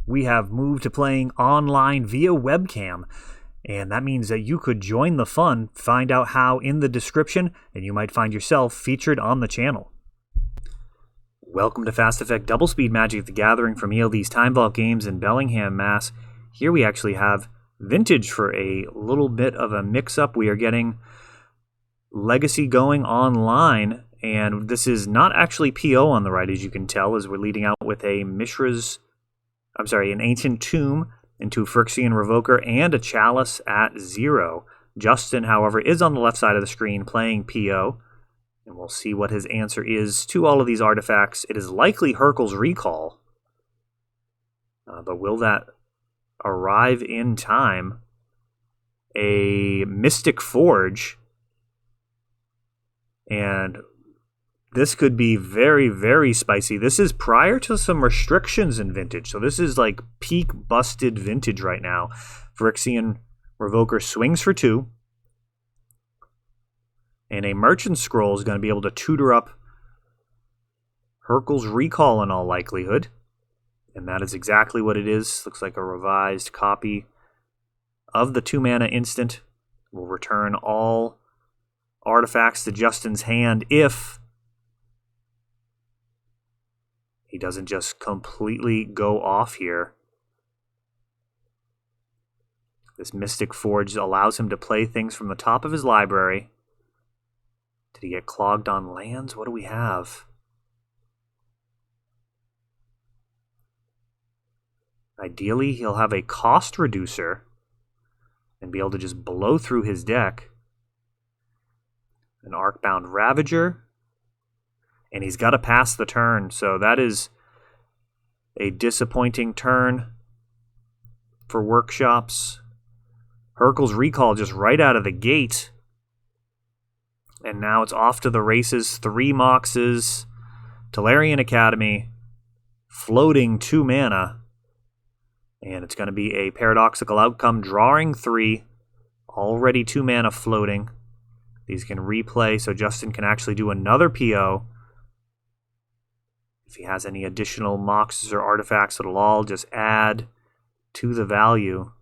we have moved to playing online via webcam. And that means that you could join the fun, find out how in the description, and you might find yourself featured on the channel. Welcome to Fast Effect Double Speed Magic the Gathering from ELD's Time Vault Games in Bellingham, Mass. Here we actually have Vintage for a little bit of a mix-up. We are getting Legacy going online, and this is not actually PO on the right, as you can tell, as we're leading out with an Ancient Tomb into Phyrexian Revoker and a Chalice at 0. Justin, however, is on the left side of the screen playing PO, and we'll see what his answer is to all of these artifacts. It is likely Hurkyl's Recall, but will that arrive in time? A Mystic Forge, and this could be very, very spicy. This is prior to some restrictions in Vintage, so this is like peak busted Vintage right now. Phyrexian Revoker swings for 2, and a Merchant Scroll is going to be able to tutor up Hurkyl's Recall in all likelihood, and that is exactly what it is. Looks like a revised copy of the 2-mana instant. Will return all artifacts to Justin's hand if he doesn't just completely go off here. This Mystic Forge allows him to play things from the top of his library. Did he get clogged on lands? What do we have? Ideally, he'll have a cost reducer and be able to just blow through his deck. An Arcbound Ravager. And he's got to pass the turn, so that is a disappointing turn for Workshops. Hurkyl's Recall just right out of the gate. And now it's off to the races. 3 Moxes, Tolarian Academy, floating 2 mana. And it's going to be a paradoxical outcome, drawing 3, already 2 mana floating. These can replay, so Justin can actually do another PO. If he has any additional Moxes or artifacts, it'll all just add to the value.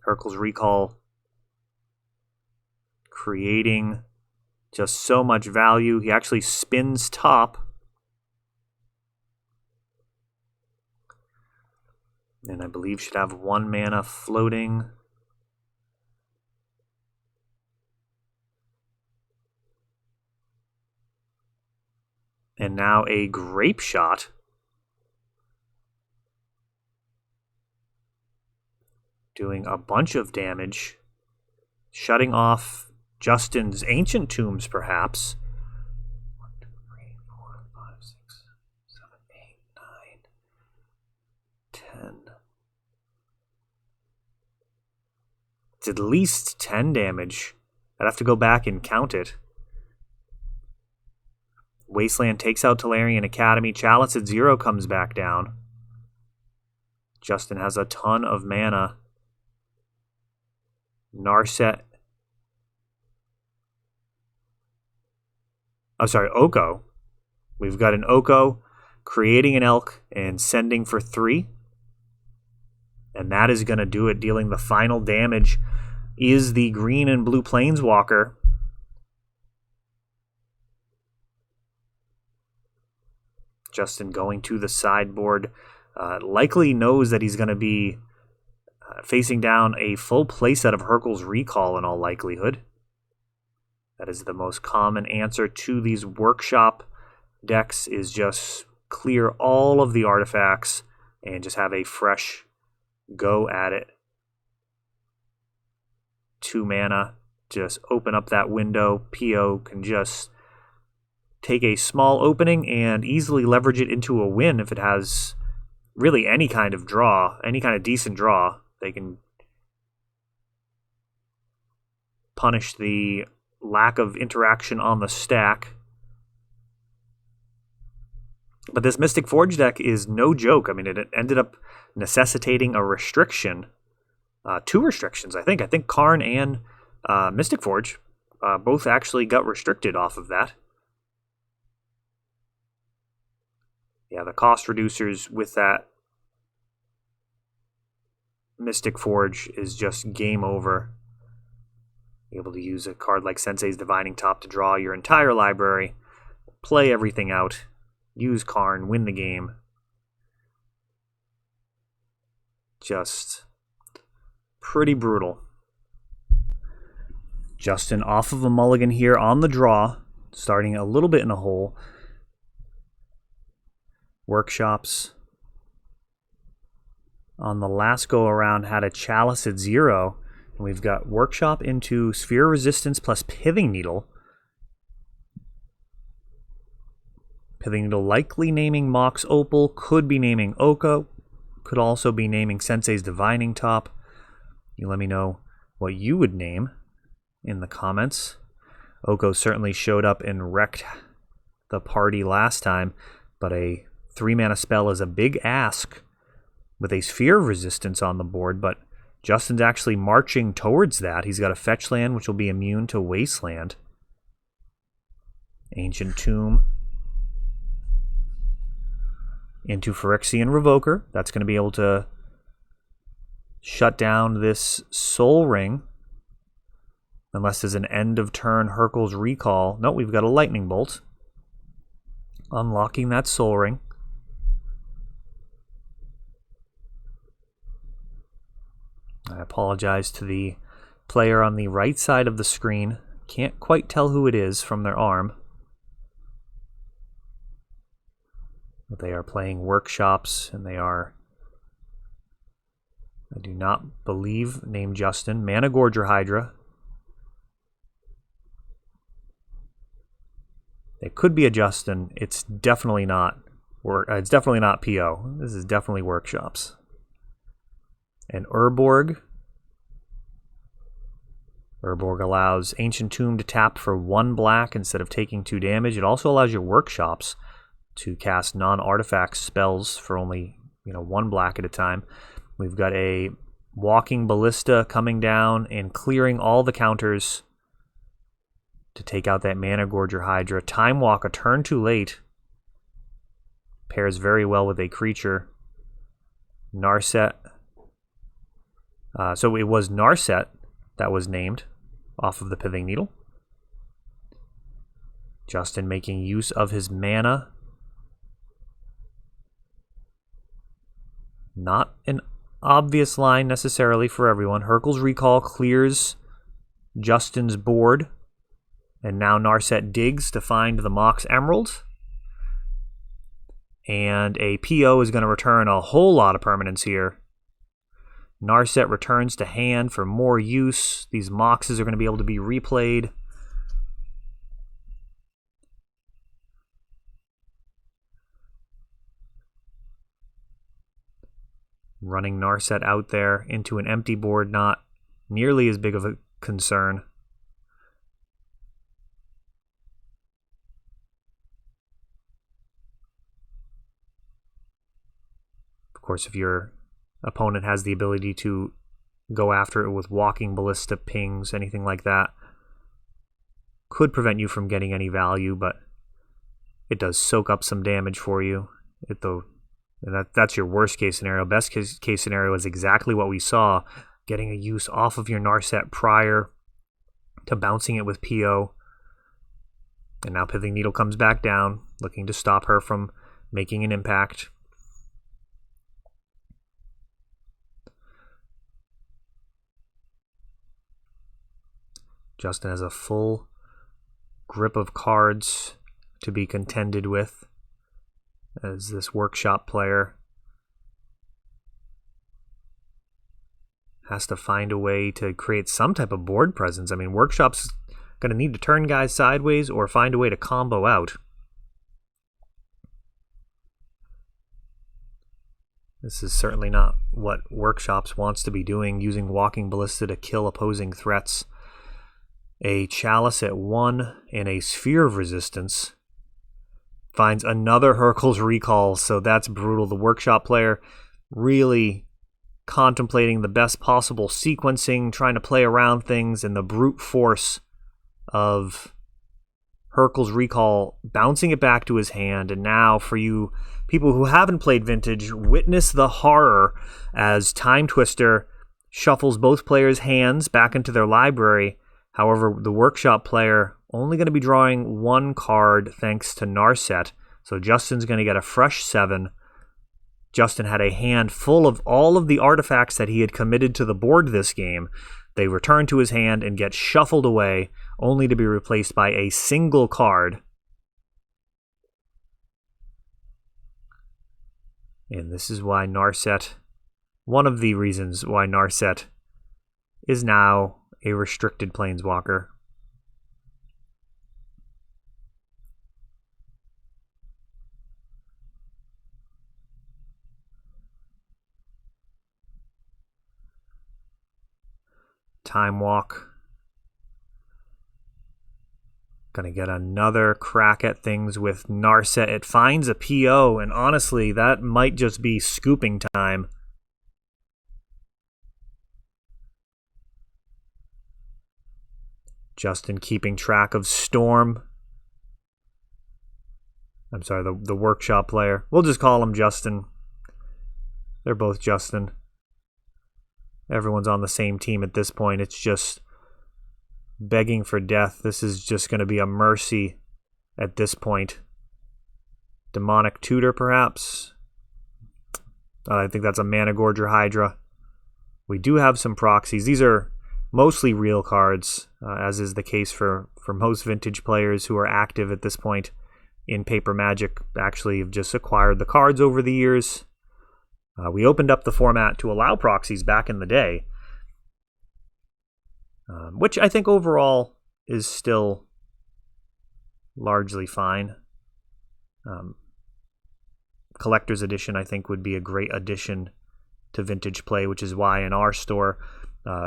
Hurkyl's Recall creating just so much value. He actually spins top. And I believe should have 1 mana floating. And now a Grape Shot. Doing a bunch of damage. Shutting off Justin's Ancient Tombs, perhaps. 1, 2, 3, 4, 5, 6, 7, 8, 9, 10. It's at least 10 damage. I'd have to go back and count it. Wasteland takes out Tolarian Academy. Chalice at 0 comes back down. Justin has a ton of mana. Narset. Oko. We've got an Oko creating an Elk and sending for 3. And that is going to do it. Dealing the final damage is the green and blue Planeswalker. Justin going to the sideboard. Likely knows that he's going to be facing down a full playset of Hurkyl's Recall in all likelihood. That is the most common answer to these Workshop decks, is just clear all of the artifacts and just have a fresh go at it. 2 mana, just open up that window. PO can just take a small opening and easily leverage it into a win if it has really any kind of draw, any kind of decent draw. They can punish the lack of interaction on the stack. But this Mystic Forge deck is no joke. I mean, it ended up necessitating a restriction. 2 restrictions, I think. I think Karn and Mystic Forge both actually got restricted off of that. Yeah, the cost reducers with that Mystic Forge is just game over. Able to use a card like Sensei's Divining Top to draw your entire library, play everything out, use Karn, win the game. Just pretty brutal. Justin off of a mulligan here on the draw, starting a little bit in a hole. Workshops on the last go around had a Chalice at 0. And we've got Workshop into Sphere Resistance plus Pithing Needle. Pithing Needle likely naming Mox Opal, could be naming Oko, could also be naming Sensei's Divining Top. You let me know what you would name in the comments. Oko certainly showed up and wrecked the party last time, but a 3-mana spell is a big ask with a Sphere Resistance on the board, but Justin's actually marching towards that. He's got a fetch land, which will be immune to Wasteland. Ancient Tomb into Phyrexian Revoker. That's going to be able to shut down this Soul Ring. Unless there's an end of turn Hurkyl's Recall. No, we've got a Lightning Bolt. Unlocking that Soul Ring. I apologize to the player on the right side of the screen. Can't quite tell who it is from their arm. But they are playing Workshops, and they are, I do not believe, named Justin. Mana Gorger Hydra. It could be a Justin. It's definitely not. It's definitely not PO. This is definitely Workshops. And Urborg. Urborg allows Ancient Tomb to tap for 1 black instead of taking 2 damage. It also allows your Workshops to cast non-artifact spells for only 1 black at a time. We've got a Walking Ballista coming down and clearing all the counters to take out that Mana Gorger Hydra. Time Walk, a turn too late. Pairs very well with a creature. Narset. So it was Narset that was named off of the Pithing Needle. Justin making use of his mana. Not an obvious line necessarily for everyone. Hurkyl's Recall clears Justin's board. And now Narset digs to find the Mox Emerald. And a PO is going to return a whole lot of permanents here. Narset returns to hand for more use. These Moxes are going to be able to be replayed. Running Narset out there into an empty board, not nearly as big of a concern. Of course, if your opponent has the ability to go after it with Walking Ballista, pings, anything like that, could prevent you from getting any value, but it does soak up some damage for you. That's your worst case scenario. Best case scenario is exactly what we saw, getting a use off of your Narset prior to bouncing it with PO. And now Pithing Needle comes back down, looking to stop her from making an impact. Justin has a full grip of cards to be contended with as this Workshop player has to find a way to create some type of board presence. I mean, Workshop's going to need to turn guys sideways or find a way to combo out. This is certainly not what Workshops wants to be doing, using Walking Ballista to kill opposing threats. A Chalice at 1 and a Sphere of Resistance finds another Hurkyl's Recall, so that's brutal. The Workshop player really contemplating the best possible sequencing, trying to play around things, and the brute force of Hurkyl's Recall bouncing it back to his hand. And now for you people who haven't played Vintage witness the horror as Time Twister shuffles both players' hands back into their library. However, the workshop player only going to be drawing one card thanks to Narset. So Justin's going to get a fresh 7. Justin had a hand full of all of the artifacts that he had committed to the board this game. They return to his hand and get shuffled away, only to be replaced by a single card. And this is why Narset, one of the reasons why Narset is now a restricted planeswalker. Time Walk. Gonna get another crack at things with Narset. It finds a PO, and honestly, that might just be scooping time. Justin keeping track of Storm. I'm sorry, the workshop player. We'll just call him Justin. They're both Justin. Everyone's on the same team at this point. It's just begging for death. This is just going to be a mercy at this point. Demonic Tutor, perhaps. I think that's a Mana Gorger Hydra. We do have some proxies. These are mostly real cards, as is the case for most Vintage players who are active at this point in Paper Magic. Actually, have just acquired the cards over the years. We opened up the format to allow proxies back in the day, which I think overall is still largely fine. Collector's Edition, I think, would be a great addition to Vintage play, which is why in our store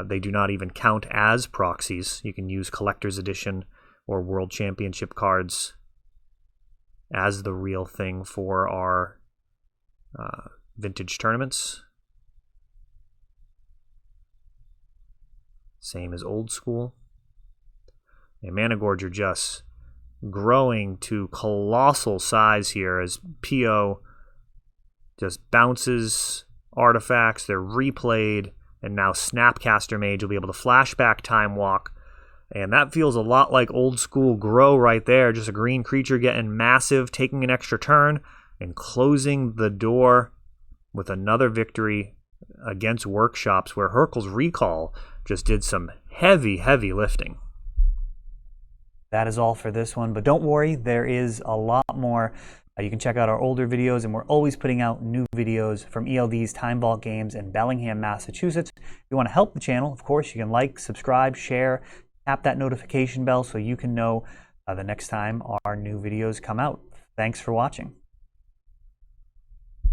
they do not even count as proxies. You can use Collector's Edition or World Championship cards as the real thing for our Vintage tournaments. Same as Old School. And Mana Gorger just growing to colossal size here as PO just bounces artifacts. They're replayed, and now Snapcaster Mage will be able to flashback Time Walk. And that feels a lot like Old School Grow right there. Just a green creature getting massive, taking an extra turn, and closing the door with another victory against Workshops, where Hurkyl's Recall just did some heavy, heavy lifting. That is all for this one, but don't worry, there is a lot more. You can check out our older videos, and we're always putting out new videos from ELD's Time Vault Games in Bellingham, Massachusetts. If you want to help the channel, of course, you can like, subscribe, share, tap that notification bell so you can know the next time our new videos come out. Thanks for watching.